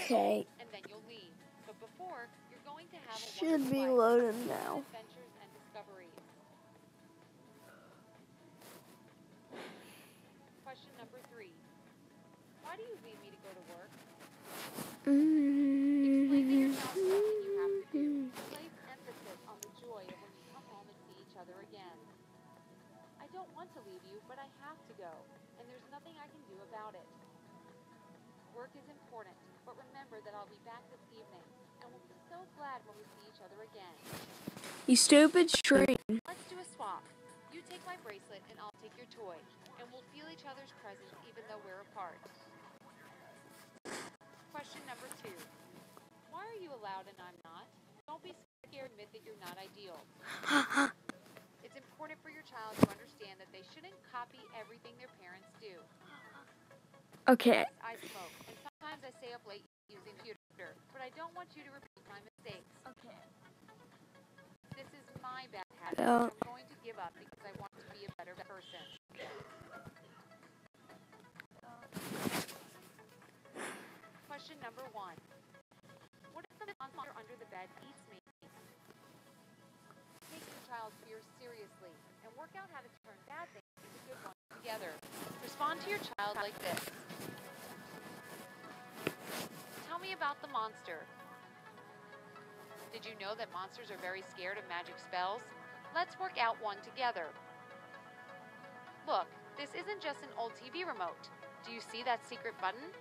Okay. And then you'll leave. But before, you're going to have a Should be wonderful loaded life, now. adventures and discoveries. Question number 3. Why do you leave me to go to work? Explain to your child something you have to do. Place emphasis on the joy of when you come home and see each other again. I don't want to leave you, but I have to go, and there's nothing I can do about it. Work is important, but remember that I'll be back this evening, and we'll be so glad when we see each other again. You stupid string. Let's do a swap. You take my bracelet, and I'll take your toy, and we'll feel each other's presence even though we're apart. Question number 2. Why are you allowed and I'm not? Don't be scared to admit that you're not ideal. It's important for your child to understand that they shouldn't copy everything their parents do. Okay. I smoke, and sometimes I stay up late using the computer, but I don't want you to repeat my mistakes. Okay. This is my bad habit, which I'm going to give up because I want to be a better person. Question number 1. What if the monster under the bed eats me? Take your child's fears seriously and work out how to turn bad things into good ones together. Respond to your child like this. Tell me about the monster. Did you know that monsters are very scared of magic spells? Let's work out one together. Look, this isn't just an old TV remote. Do you see that secret button?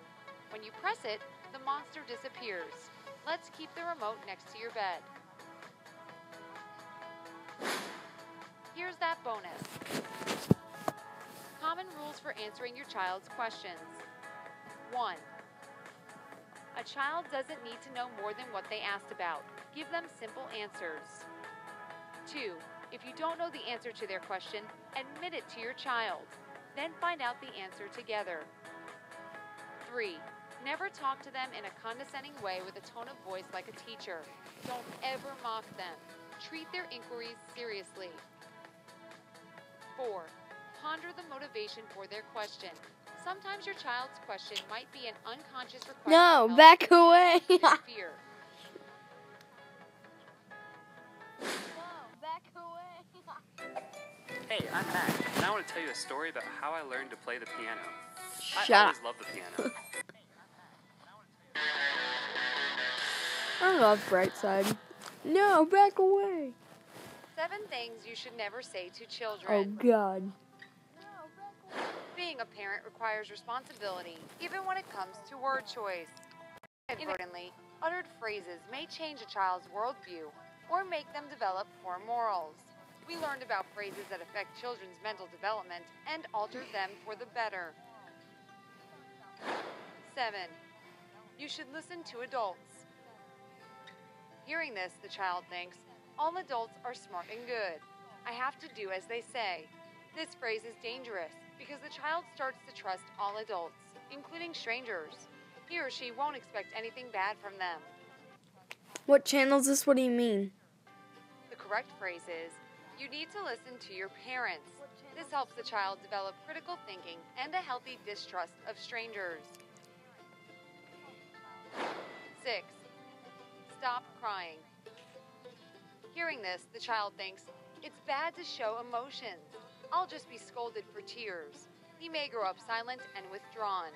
When you press it, the monster disappears. Let's keep the remote next to your bed. Here's that bonus. Common rules for answering your child's questions. 1. A child doesn't need to know more than what they asked about. Give them simple answers. 2. If you don't know the answer to their question, admit it to your child. Then find out the answer together. 3. Never talk to them in a condescending way with a tone of voice like a teacher. Don't ever mock them. Treat their inquiries seriously. 4. Ponder the motivation for their question. Sometimes your child's question might be an unconscious request. No, back away. Fear. No, back away. Hey, I'm Matt, and I want to tell you a story about how I learned to play the piano. Shut I up. always loved the piano. I love Brightside. No, back away. 7 things you should never say to Oh, children. God. Being a parent requires responsibility, even when it comes to word choice. Inadvertently, uttered phrases may change a child's worldview or make them develop poor morals. We learned about phrases that affect children's mental development and altered them for the better. 7. You should listen to adults. Hearing this, the child thinks, all adults are smart and good. I have to do as they say. This phrase is dangerous because the child starts to trust all adults, including strangers. He or she won't expect anything bad from them. What channel is this? What do you mean? The correct phrase is, you need to listen to your parents. This helps the child develop critical thinking and a healthy distrust of strangers. 6. Stop crying. Hearing this, the child thinks, it's bad to show emotions. I'll just be scolded for tears. He may grow up silent and withdrawn.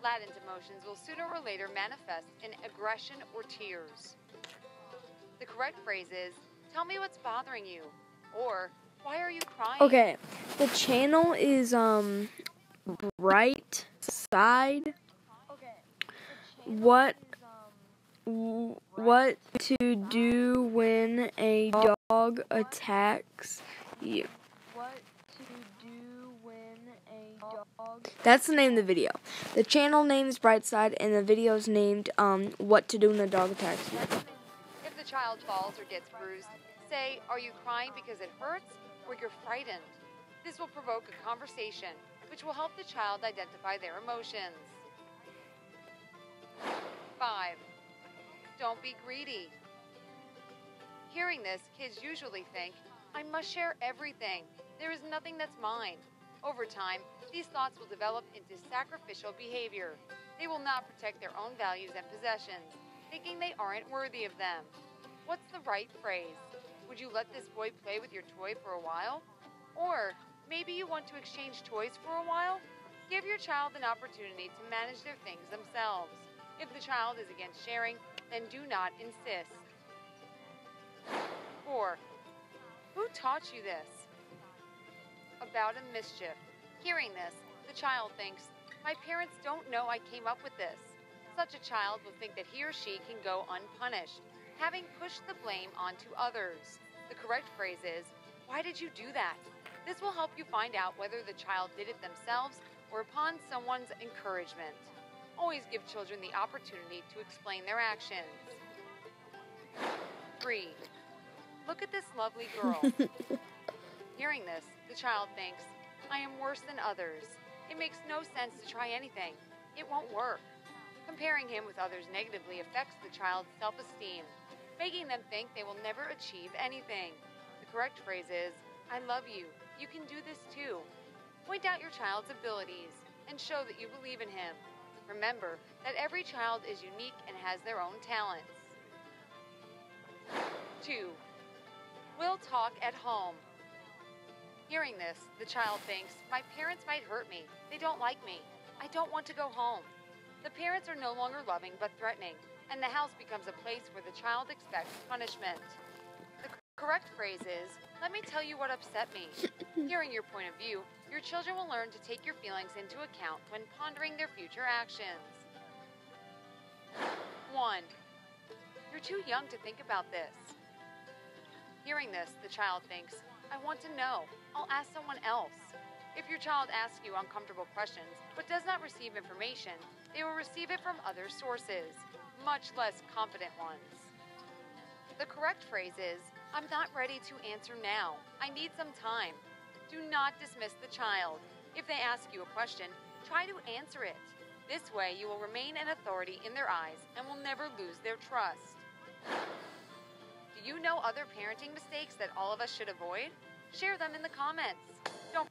Latent emotions will sooner or later manifest in aggression or tears. The correct phrase is, tell me what's bothering you, or why are you crying? Okay, the channel is Bright Side. What to do when a dog attacks you? What to do when a dog... That's the name of the video. The channel name is Brightside, and the video is named What to do when a dog attacks you. If the child falls or gets bruised, say, are you crying because it hurts or you're frightened? This will provoke a conversation, which will help the child identify their emotions. 5. Don't be greedy. Hearing this, kids usually think, I must share everything. There is nothing that's mine. Over time, these thoughts will develop into sacrificial behavior. They will not protect their own values and possessions, thinking they aren't worthy of them. What's the right phrase? Would you let this boy play with your toy for a while? Or maybe you want to exchange toys for a while? Give your child an opportunity to manage their things themselves. If the child is against sharing, then do not insist. 4. Who taught you this? About a mischief. Hearing this, the child thinks, my parents don't know I came up with this. Such a child will think that he or she can go unpunished, having pushed the blame onto others. The correct phrase is, why did you do that? This will help you find out whether the child did it themselves or upon someone's encouragement. Always give children the opportunity to explain their actions. 3. Look at this lovely girl. Hearing this, the child thinks, I am worse than others. It makes no sense to try anything. It won't work. Comparing him with others negatively affects the child's self-esteem, making them think they will never achieve anything. The correct phrase is, I love you. You can do this too. Point out your child's abilities and show that you believe in him. Remember that every child is unique and has their own talents. 2. We'll talk at home. Hearing this, the child thinks, my parents might hurt me. They don't like me. I don't want to go home. The parents are no longer loving but threatening, and the house becomes a place where the child expects punishment. The correct phrase is, let me tell you what upset me. Hearing your point of view, your children will learn to take your feelings into account when pondering their future actions. 1. You're too young to think about this. Hearing this, the child thinks, I want to know. I'll ask someone else. If your child asks you uncomfortable questions but does not receive information, they will receive it from other sources, much less confident ones. The correct phrase is, I'm not ready to answer now. I need some time. Do not dismiss the child. If they ask you a question, try to answer it. This way, you will remain an authority in their eyes and will never lose their trust. Do you know other parenting mistakes that all of us should avoid? Share them in the comments. Don't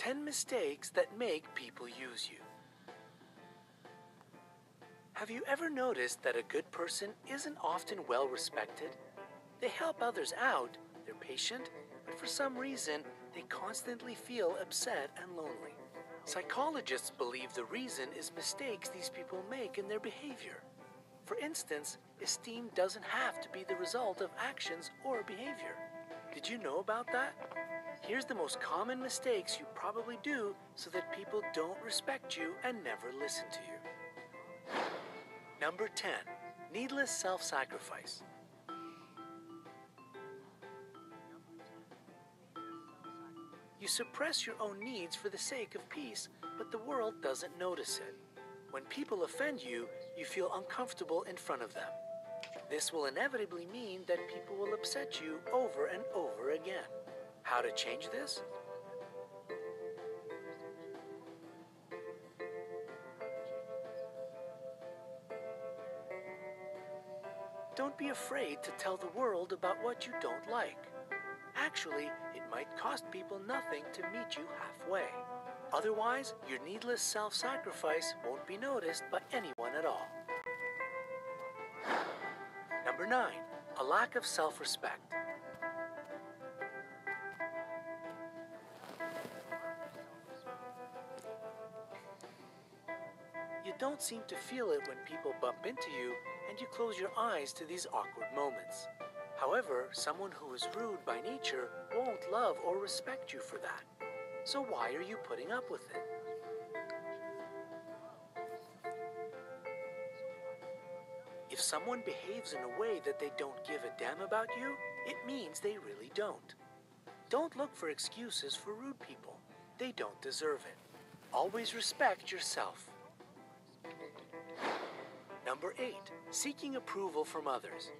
Ten mistakes that make people use you. Have you ever noticed that a good person isn't often well respected? They help others out, they're patient, but for some reason, they constantly feel upset and lonely. Psychologists believe the reason is mistakes these people make in their behavior. For instance, esteem doesn't have to be the result of actions or behavior. Did you know about that? Here's the most common mistakes you probably do so that people don't respect you and never listen to you. Number 10. Needless self-sacrifice. You suppress your own needs for the sake of peace, but the world doesn't notice it. When people offend you, you feel uncomfortable in front of them. This will inevitably mean that people will upset you over and over again. How to change this? Don't be afraid to tell the world about what you don't like. Actually, it might cost people nothing to meet you halfway. Otherwise, your needless self-sacrifice won't be noticed by anyone at all. Number 9. A lack of self-respect. You don't seem to feel it when people bump into you and you close your eyes to these awkward moments. However, someone who is rude by nature won't love or respect you for that. So why are you putting up with it? If someone behaves in a way that they don't give a damn about you, it means they really don't. Don't look for excuses for rude people. They don't deserve it. Always respect yourself. Number 8, seeking approval from others.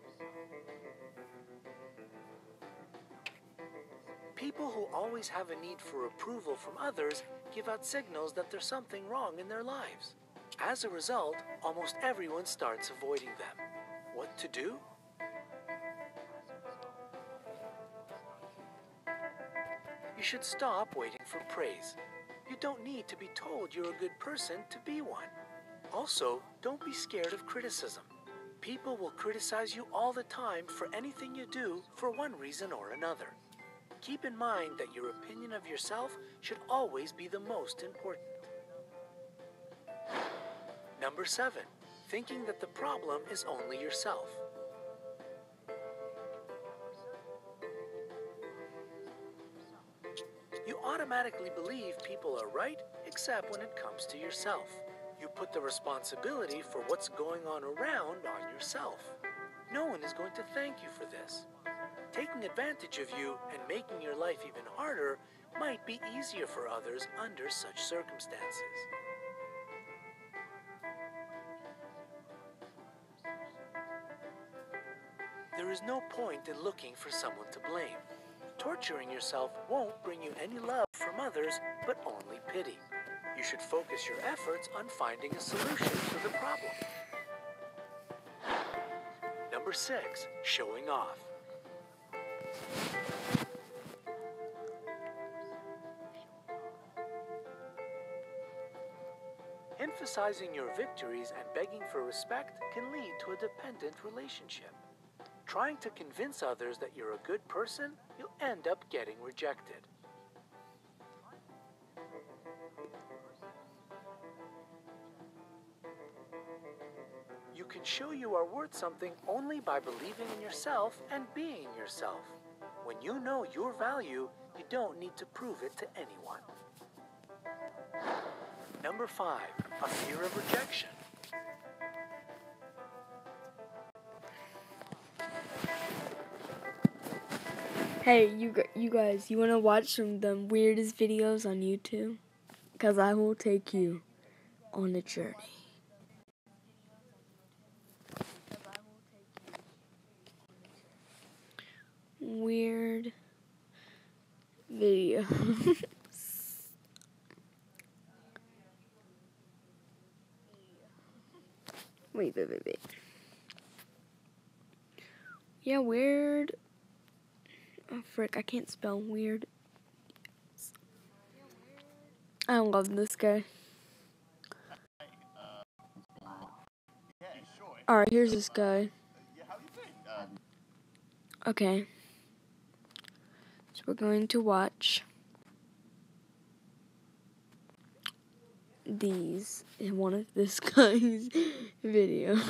People who always have a need for approval from others give out signals that there's something wrong in their lives. As a result, almost everyone starts avoiding them. What to do? You should stop waiting for praise. You don't need to be told you're a good person to be one. Also, don't be scared of criticism. People will criticize you all the time for anything you do for one reason or another. Keep in mind that your opinion of yourself should always be the most important. Number 7, thinking that the problem is only yourself. You automatically believe people are right except when it comes to yourself. You put the responsibility for what's going on around on yourself. No one is going to thank you for this. Taking advantage of you and making your life even harder might be easier for others under such circumstances. There is no point in looking for someone to blame. Torturing yourself won't bring you any love from others, but only pity. You should focus your efforts on finding a solution to the problem. Number 6, showing off. Emphasizing your victories and begging for respect can lead to a dependent relationship. Trying to convince others that you're a good person, you'll end up getting rejected. You can show you are worth something only by believing in yourself and being yourself. When you know your value, you don't need to prove it to anyone. Number 5, a fear of rejection. Hey, you guys, you want to watch some of the weirdest videos on YouTube? Because I will take you on a journey. Weird video. Wait. Yeah, weird. Oh, frick, I can't spell weird. I love this guy. Alright, here's this guy. Okay. So we're going to watch these in one of this guy's videos.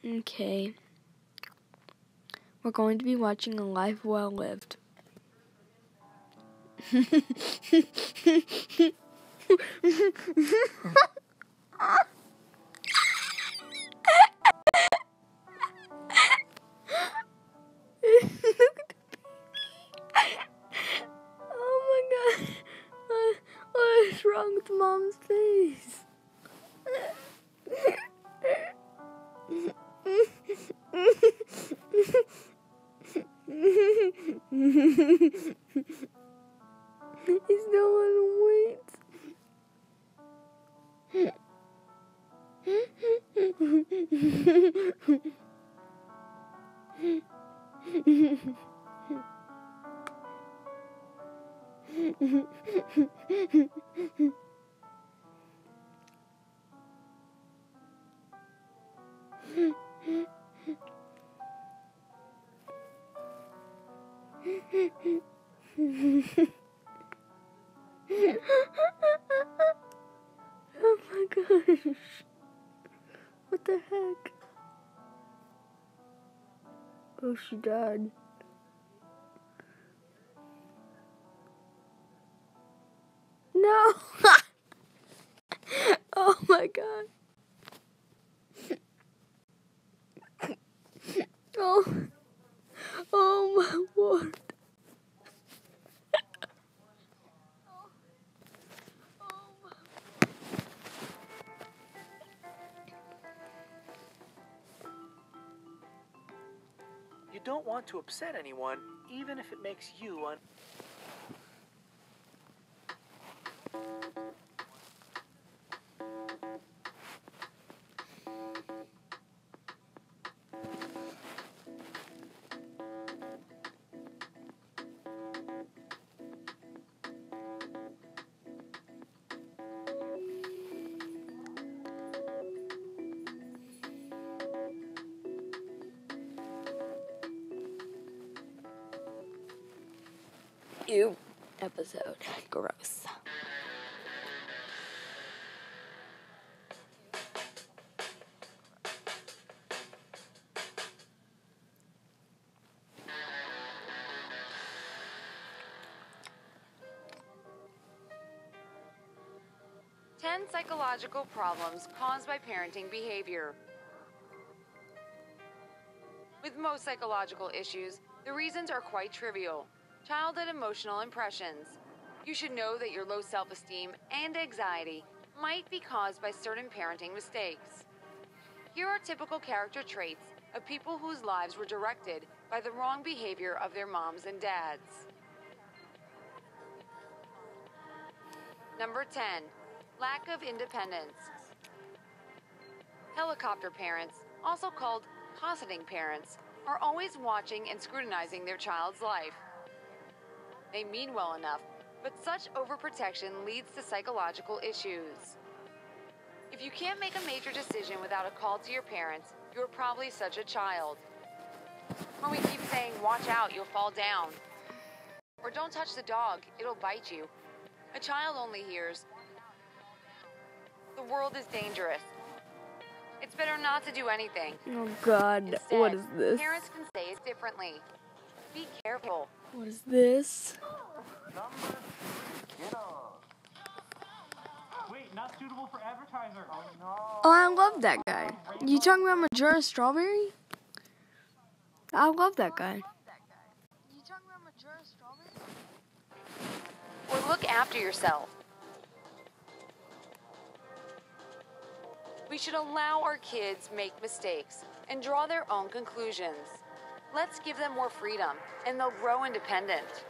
Okay. We're going to be watching A Life Well Lived. Oh my god. What is wrong with Mom's face? He's still on weight. Oh my gosh. What the heck? Oh, she died. No! Oh my god. You don't want to upset anyone, even if it makes you Ew. Episode. Gross. Psychological problems caused by parenting behavior. With most psychological issues, the reasons are quite trivial. Childhood emotional impressions. You should know that your low self-esteem and anxiety might be caused by certain parenting mistakes. Here are typical character traits of people whose lives were directed by the wrong behavior of their moms and dads. Number 10. Lack of independence. Helicopter parents, also called cosseting parents, are always watching and scrutinizing their child's life. They mean well enough, but such overprotection leads to psychological issues. If you can't make a major decision without a call to your parents, you're probably such a child. When we keep saying, "Watch out, you'll fall down," or "Don't touch the dog, it'll bite you," a child only hears, "The world is dangerous. It's better not to do anything." Oh God, Instead, what is this? Parents can say it differently. Be careful. What is this? Wait, not suitable for advertiser. Oh no. Oh, I love that guy. You talking about Majora Strawberry? I love that guy. You talking about Majora Strawberry? Or look after yourself. We should allow our kids make mistakes and draw their own conclusions. Let's give them more freedom, and they'll grow independent.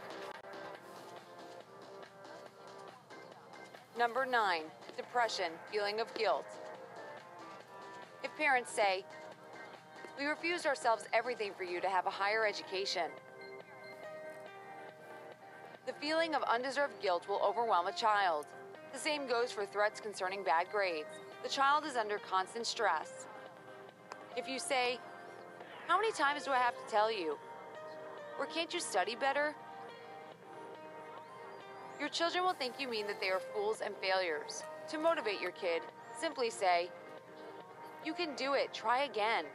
Number 9, depression, feeling of guilt. If parents say, "We refused ourselves everything for you to have a higher education," the feeling of undeserved guilt will overwhelm a child. The same goes for threats concerning bad grades. The child is under constant stress. If you say, "How many times do I have to tell you?" or "Can't you study better?" your children will think you mean that they are fools and failures. To motivate your kid, simply say, "You can do it, try again."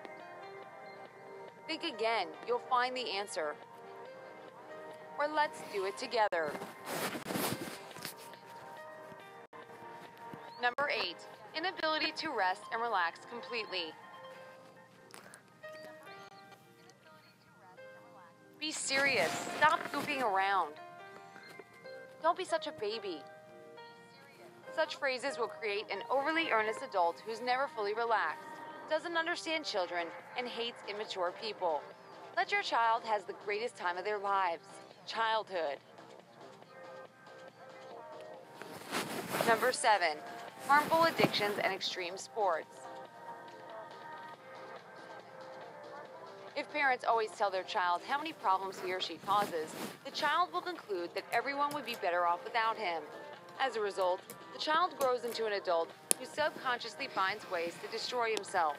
Think again, you'll find the answer. Or let's do it together. Number 8, inability to rest and relax completely. Be serious. Stop goofing around. Don't be such a baby. Such phrases will create an overly earnest adult who's never fully relaxed, doesn't understand children, and hates immature people. Let your child have the greatest time of their lives. Childhood. Number 7, harmful addictions and extreme sports. If parents always tell their child how many problems he or she causes, the child will conclude that everyone would be better off without him. As a result, the child grows into an adult who subconsciously finds ways to destroy himself.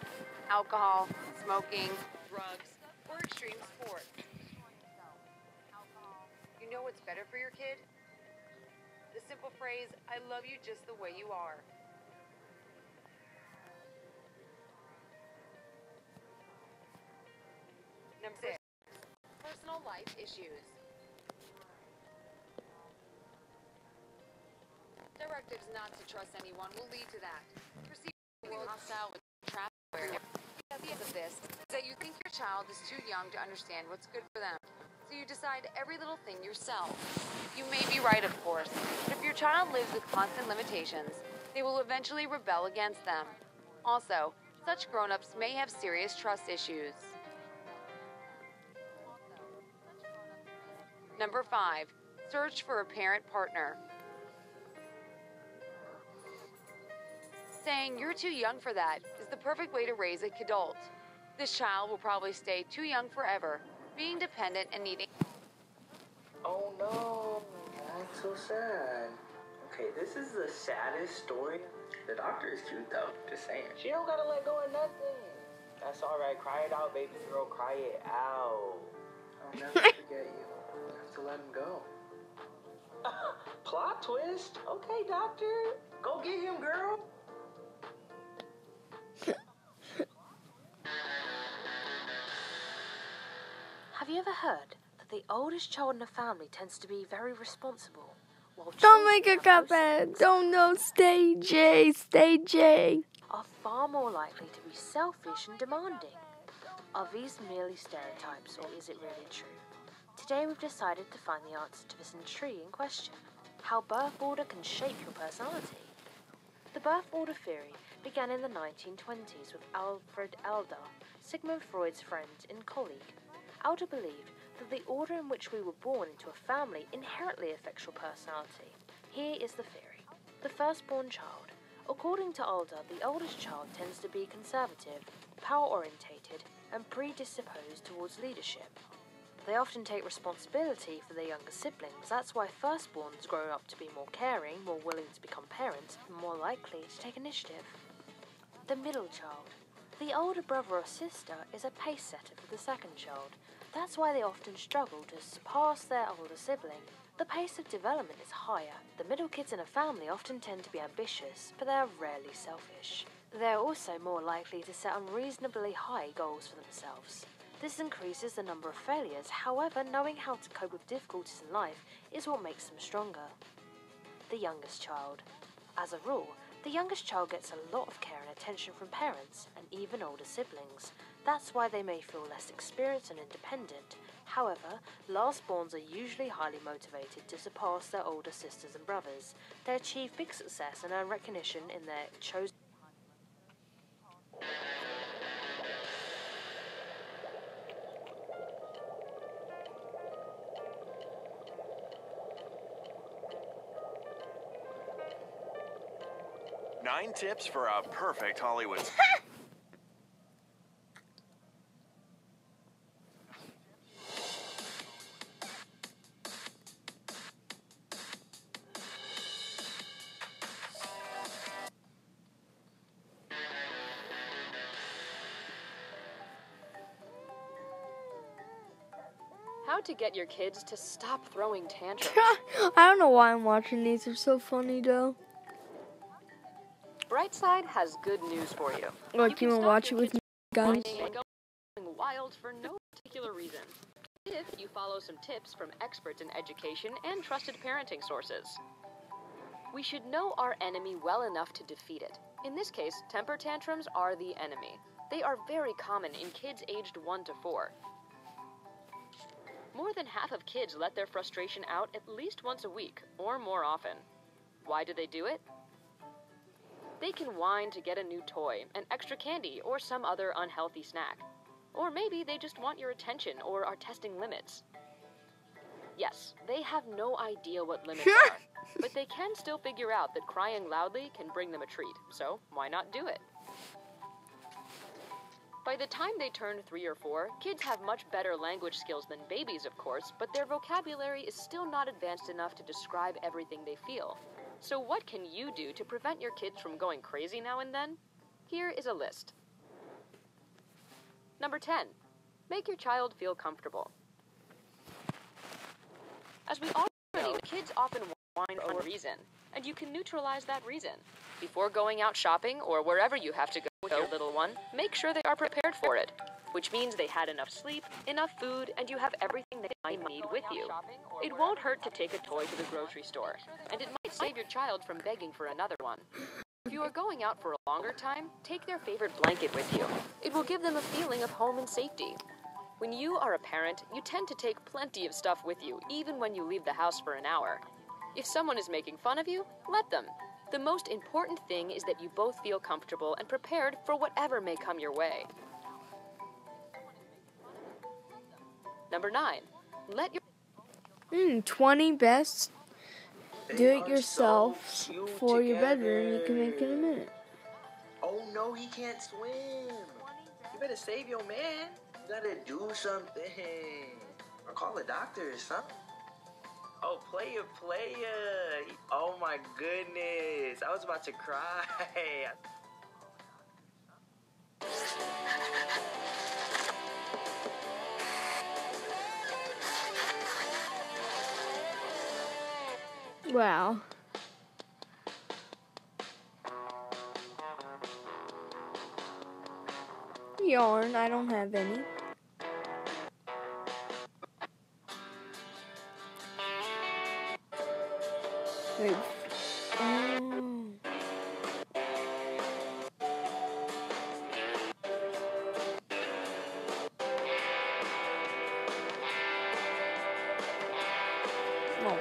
Alcohol, smoking, drugs, or extreme sports. You know what's better for your kid? The simple phrase, "I love you just the way you are." Number 6, personal life issues. Directives not to trust anyone will lead to that. Perceiving hostile with traffic awareness. The idea of this is that you think your child is too young to understand what's good for them, so you decide every little thing yourself. You may be right, of course, but if your child lives with constant limitations, they will eventually rebel against them. Also, such grown-ups may have serious trust issues. Number 5, search for a parent partner. Saying you're too young for that is the perfect way to raise a kidult. This child will probably stay too young forever, being dependent and needing... Oh no, that's so sad. Okay, this is the saddest story. The doctor is cute though, just saying. She don't gotta let go of nothing. That's alright, cry it out, baby girl, cry it out. I'll never forget you. You have to let him go. Plot twist? Okay, doctor. Go get him, girl. Have you ever heard that the oldest child in a family tends to be very responsible? While Don't make a children comment. Don't know. Stay J. Stay J. are far more likely to be selfish and demanding. Are these merely stereotypes, or is it really true? Today we've decided to find the answer to this intriguing question: how birth order can shape your personality. The birth order theory began in the 1920s with Alfred Adler, Sigmund Freud's friend and colleague. Adler believed that the order in which we were born into a family inherently affects your personality. Here is the theory. The firstborn child. According to Adler, the oldest child tends to be conservative, power-orientated, and predisposed towards leadership. They often take responsibility for their younger siblings. That's why firstborns grow up to be more caring, more willing to become parents, and more likely to take initiative. The middle child. The older brother or sister is a pace setter for the second child. That's why they often struggle to surpass their older sibling. The pace of development is higher. The middle kids in a family often tend to be ambitious, but they are rarely selfish. They are also more likely to set unreasonably high goals for themselves. This increases the number of failures. However, knowing how to cope with difficulties in life is what makes them stronger. The youngest child. As a rule, the youngest child gets a lot of care and attention from parents and even older siblings. That's why they may feel less experienced and independent. However, lastborns are usually highly motivated to surpass their older sisters and brothers. They achieve big success and earn recognition in their chosen... Nine tips for a perfect Hollywood. How to get your kids to stop throwing tantrums. I don't know why I'm watching these. They're so funny, though. Brightside has good news for you. Like, you wanna watch it with me, guys? Going wild for no particular reason. If you follow some tips from experts in education and trusted parenting sources. We should know our enemy well enough to defeat it. In this case, temper tantrums are the enemy. They are very common in kids aged 1 to 4. More than half of kids let their frustration out at least once a week, or more often. Why do they do it? They can whine to get a new toy, an extra candy, or some other unhealthy snack. Or maybe they just want your attention or are testing limits. Yes, they have no idea what limits are, but they can still figure out that crying loudly can bring them a treat, so why not do it? By the time they turn 3 or 4, kids have much better language skills than babies, of course, but their vocabulary is still not advanced enough to describe everything they feel. So what can you do to prevent your kids from going crazy now and then? Here is a list. Number 10. Make your child feel comfortable. As we all know, kids often whine for a reason, and you can neutralize that reason. Before going out shopping or wherever you have to go with your little one, make sure they are prepared for it, which means they had enough sleep, enough food, and you have everything they might need with you. It won't hurt to take a toy to the grocery store, and it might save your child from begging for another one. If you are going out for a longer time, take their favorite blanket with you. It will give them a feeling of home and safety. When you are a parent, you tend to take plenty of stuff with you, even when you leave the house for an hour. If someone is making fun of you, let them. The most important thing is that you both feel comfortable and prepared for whatever may come your way. Number 9. 20 best They are do-it-yourself so cute for your bedroom you can make in a together. minute. Oh no, he can't swim. You better save your man. You gotta do something. Or call a doctor or something. Oh, player. Oh my goodness. I was about to cry. Wow. Yarn, I don't have any. Wait. Oh. Oh.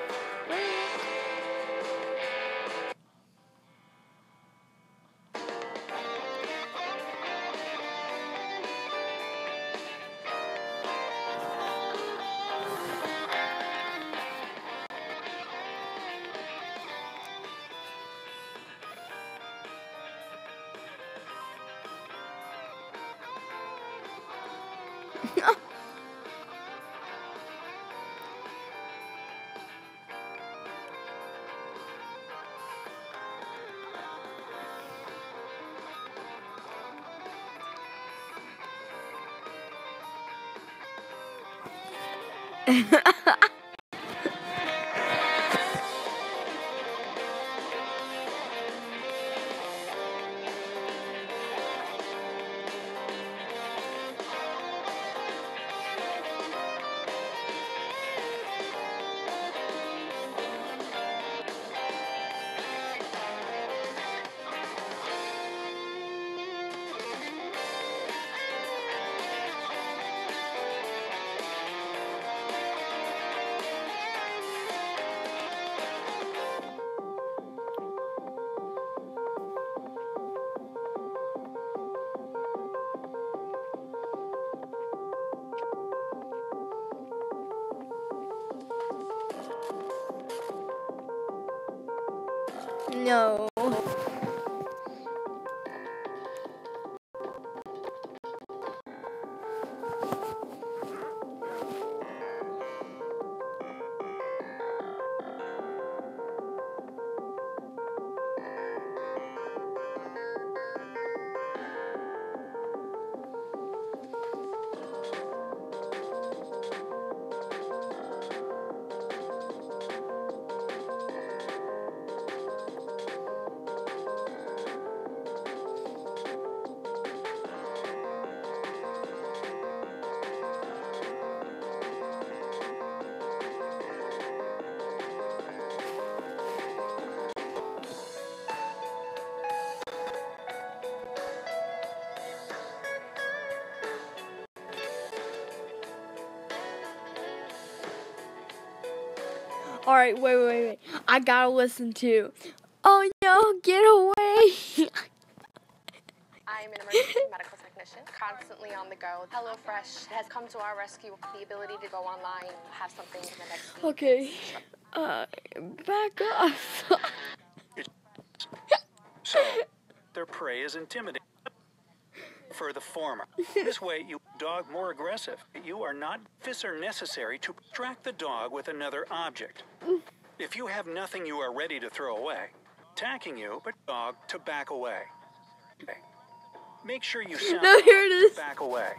No. Alright, wait. I gotta listen to. Oh no, get away! I'm an emergency medical technician, constantly on the go. HelloFresh has come to our rescue with the ability to go online, have something in the next week. Okay. Back off. So, their prey is intimidating. For the former. This way, you dog more aggressive. You are not. Fists are necessary to distract the dog with another object. If you have nothing you are ready to throw away, attacking you, but dog to back away. Make sure you sound No, here it is. back away.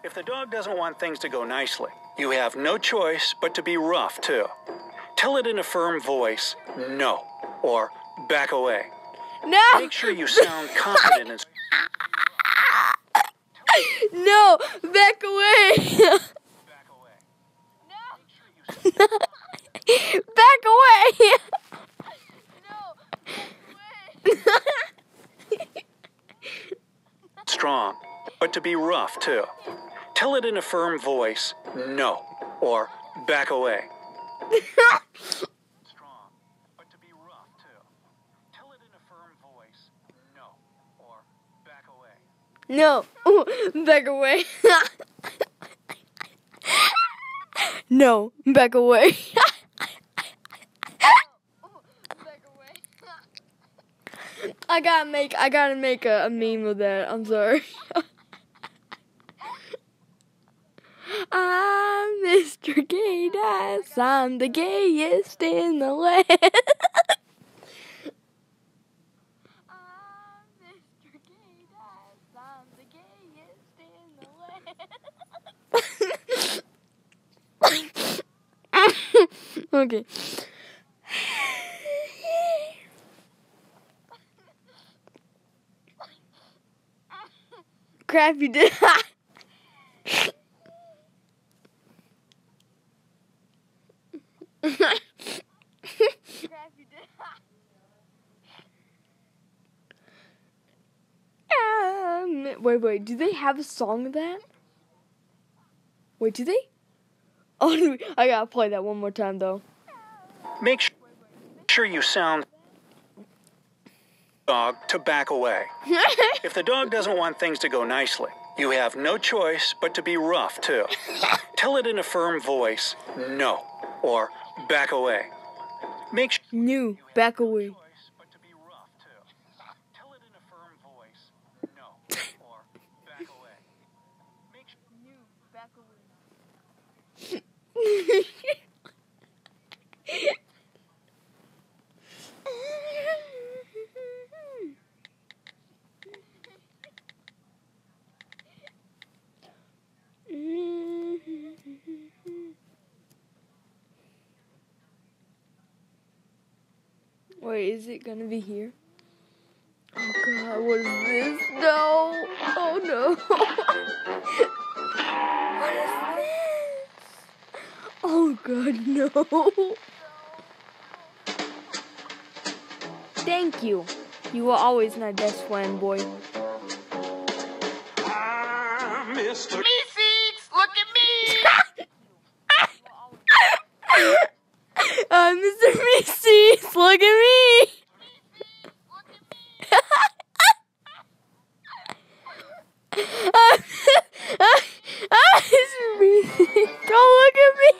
If the dog doesn't want things to go nicely, you have no choice but to be rough too. Tell it in a firm voice, no, or back away. No. Make sure you sound confident and No, back away. back away. No. Back away. Strong, but to be rough too. Tell it in a firm voice, no, or back away. Strong, but to be rough too. Tell it in a firm voice, no, or back away. No, back away. No, back away. I gotta make a meme of that. I'm sorry. I'm Mr. Gay Dice. I'm the gayest in the land. I'm Mr. Gay Dice. I'm the gayest in the land. Okay. Crap, you did. Wait, do they have a song of that? Wait, do they? Oh, I gotta play that one more time, though. Make sure you sound dog to back away. If the dog doesn't want things to go nicely, you have no choice but to be rough, too. Tell it in a firm voice, no, or back away. Make sure No, back away. Wait, is it gonna be here? Oh God, what is this? No! Oh no! What is this? Oh God, no! Thank you. You were always my best friend, boy. Mr. Meeseeks, look at me! Mr. Macy's, look at me! Mr. Macy's, don't look at me!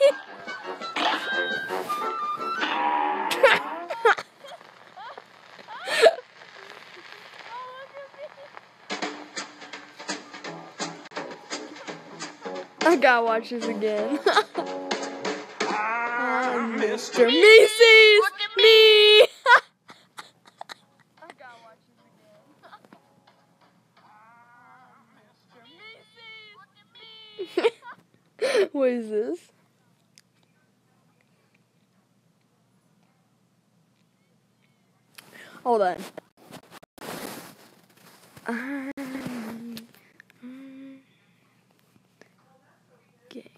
I gotta watch this again. Mr. Macy's, look at me! I gotta watch this again. What is this? Hold on. Okay.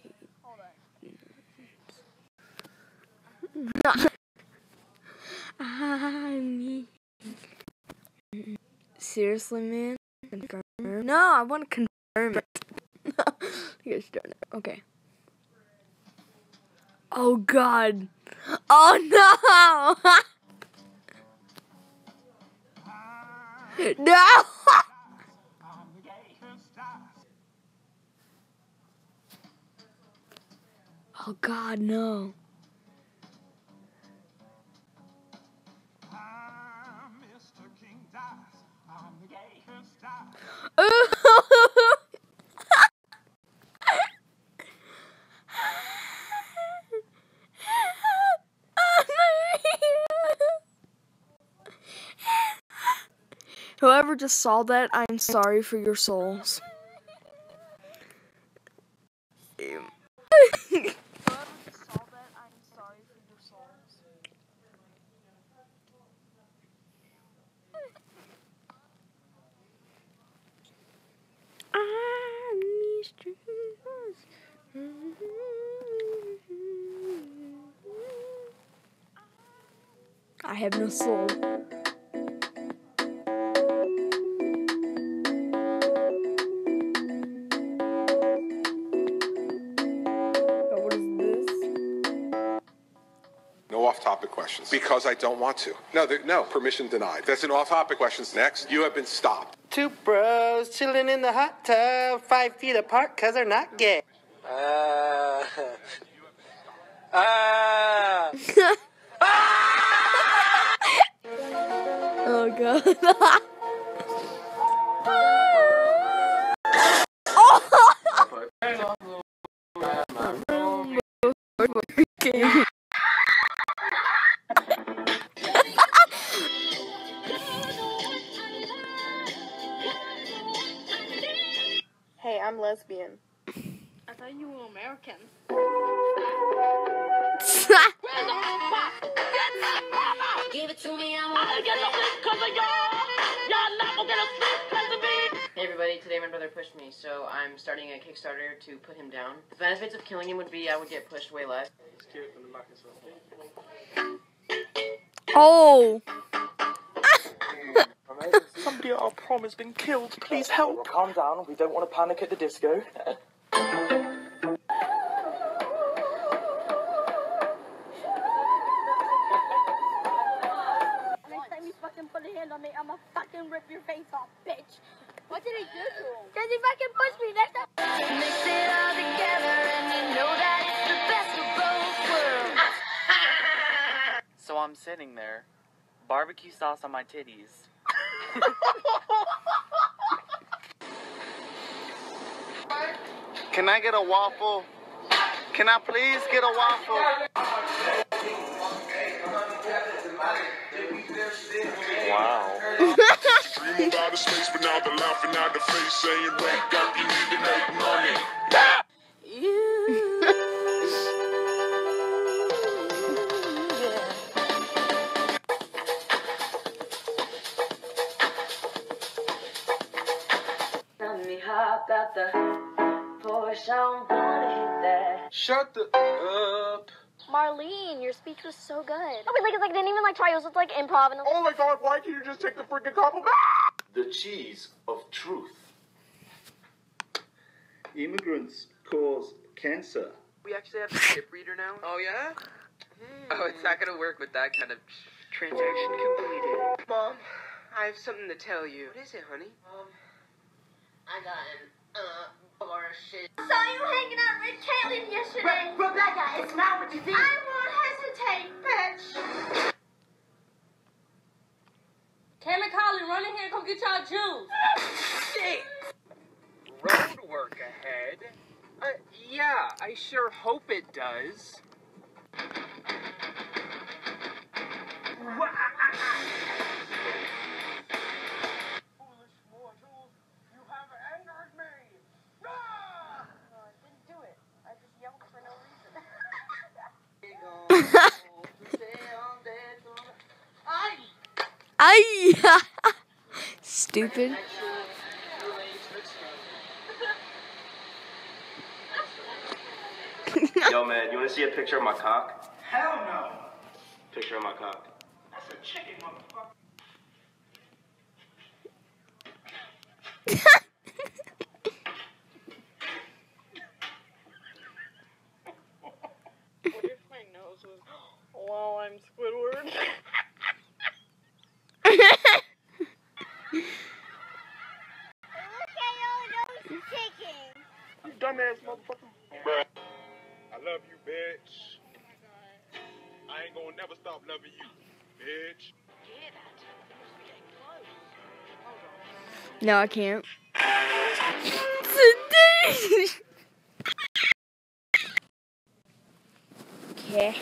Seriously, man? Confirm? No, I want to confirm it. You guys don't know. Okay. Oh God. Oh no. No. Oh God, no. Whoever just saw that, I'm sorry for your souls. I have no soul. No off-topic questions. Because I don't want to. No, permission denied. That's an off-topic questions. Next, you have been stopped. Two bros chilling in the hot tub, 5 feet apart, cause they're not gay. Oh god. Hey, I'm lesbian. I thought you were American. Give it to me, I wanna get no sleep 'cause of y'all. Y'all not gonna get a sleep 'cause of me. Hey everybody, today my brother pushed me, so I'm starting a Kickstarter to put him down. The benefits of killing him would be I would get pushed way less. Oh! Somebody at our prom has been killed. Please help. Well, calm down. We don't want to panic at the disco. Next time you fucking put a hand on me, I'ma fucking rip your face off, bitch. What did he do to him? Cause he fucking pushed me next time. Mix it all together and you know that it's the best of both worlds. So I'm sitting there, barbecue sauce on my titties. Can I get a waffle? Can I please get a waffle? Wow. Dream about the space, but now they're laughing out the face, saying, wake up, you need to make money. Let me hop out the Porsche, I don't wanna hit that. Shut the up. Marlene, your speech was so good. Oh, but like, didn't even like try. It was just like improv. And Oh my god, why can't you just take the freaking compliment? The cheese of truth. Immigrants cause cancer. We actually have a chip reader now. Oh yeah? Oh, it's not gonna work with that kind of... Transaction completed. Mom, I have something to tell you. What is it, honey? I got an, bullshit. I saw you hanging out with Caitlin yesterday. Rebecca, it's not what you think. I won't hesitate, bitch. Cam and Colin, run in here and come get y'all juice. Shit! Road work ahead? Yeah, I sure hope it does. Foolish mortals, you have angered me. No, I didn't do it. I just yelled for no reason. Ay! Stupid. Yo, man, you want to see a picture of my cock? Hell no. Picture of my cock. That's a chicken, motherfucker. What if my nose was, well, I'm Squidward? You dumbass motherfucker. Bruh. I love you, bitch. I ain't gonna never stop loving you, bitch. No, I can't. Okay.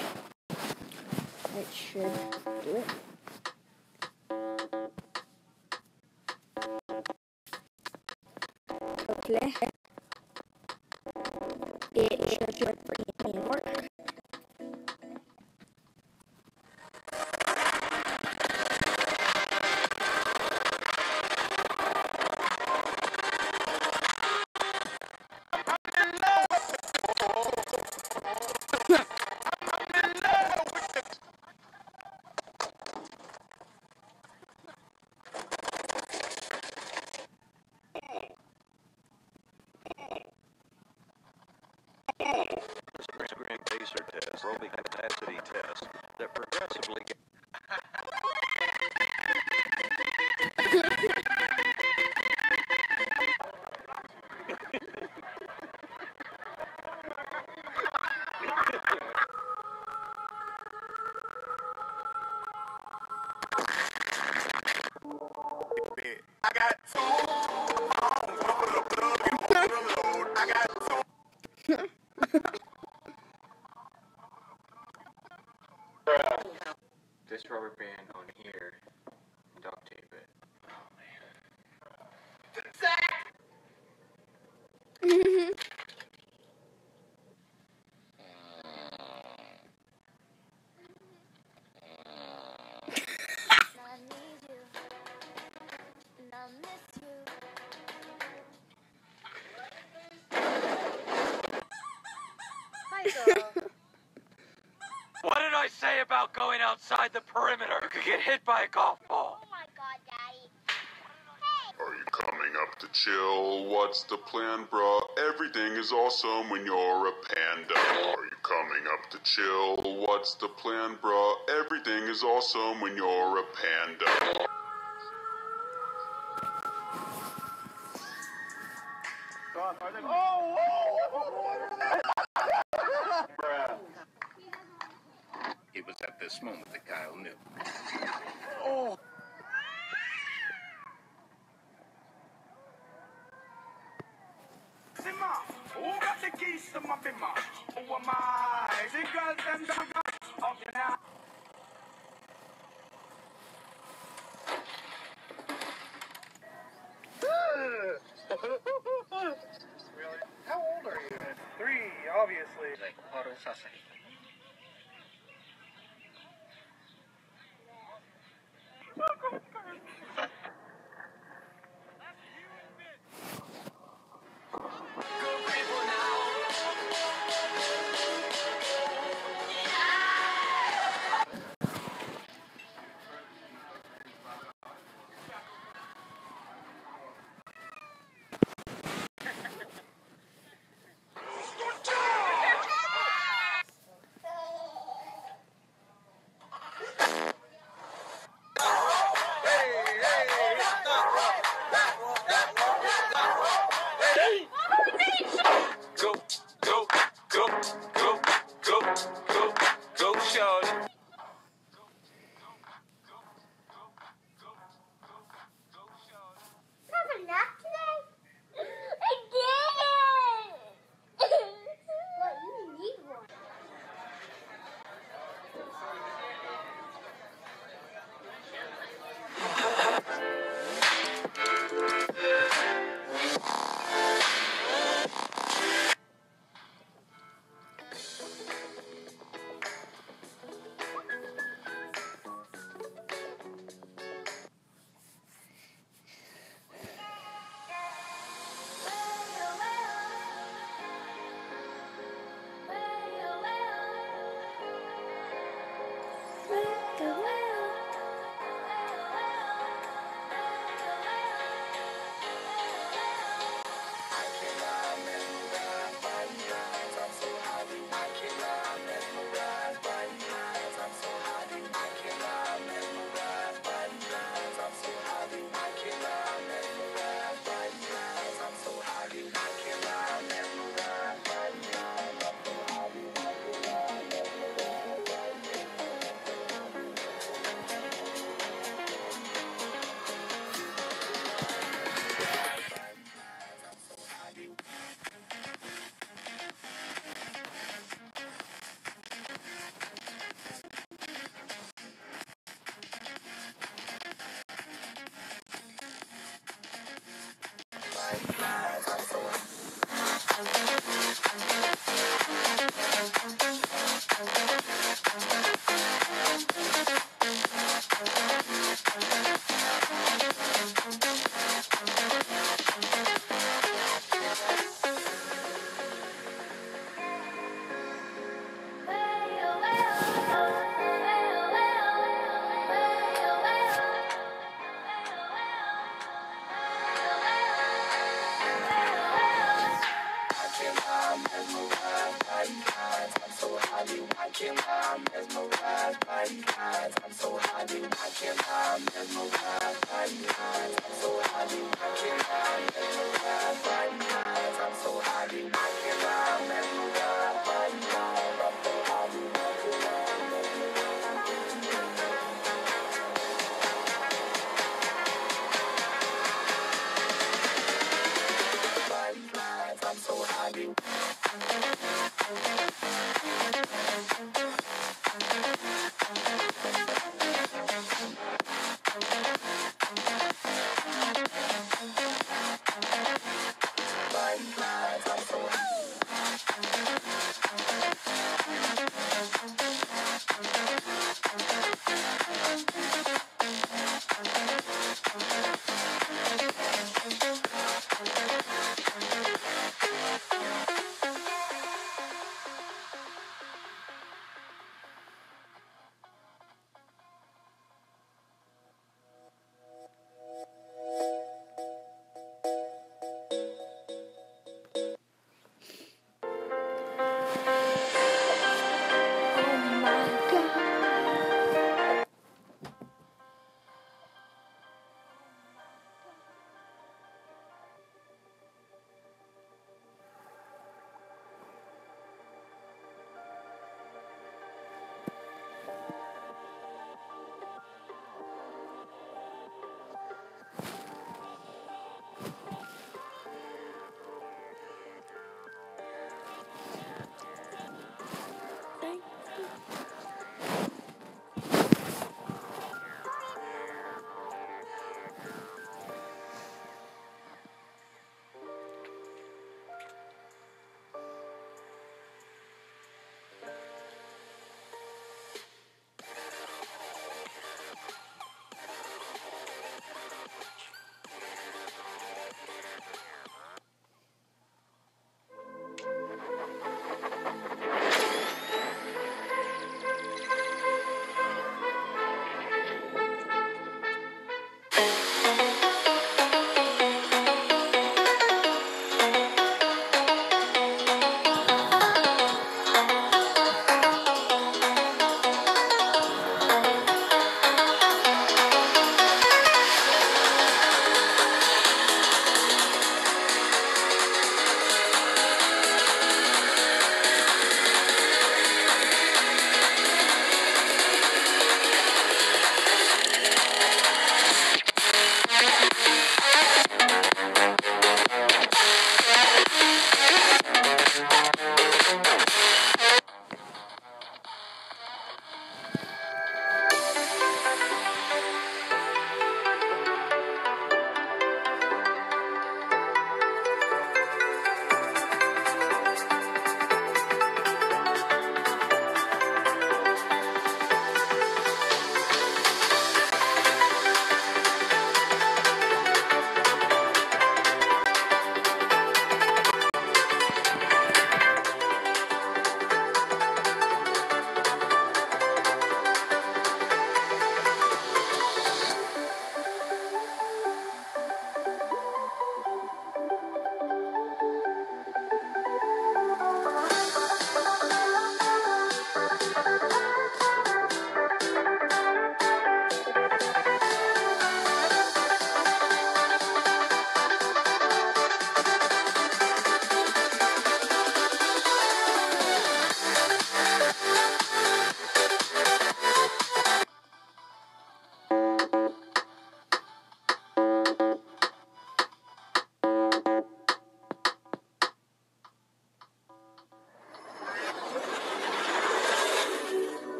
That should do it. Okay. It should work. Laser test, aerobic capacity test that progressively This rubber band on here, duct tape it. What did I say about going outside the perimeter? You could get hit by a golf ball. Oh my god, Daddy. Are you coming up to chill? What's the plan, bruh? Everything is awesome when you're a panda. Are you coming up to chill? What's the plan, bruh? Everything is awesome when you're a panda. It was at this moment that Kyle knew. Oh. Who got the keys to my bimmer? Who am I? The girls them done up now. Really? How old are you? 3, obviously. Go, go, go, go, go, go, go, shorty. Have a nap today? I did it! What, you need one.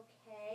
okay?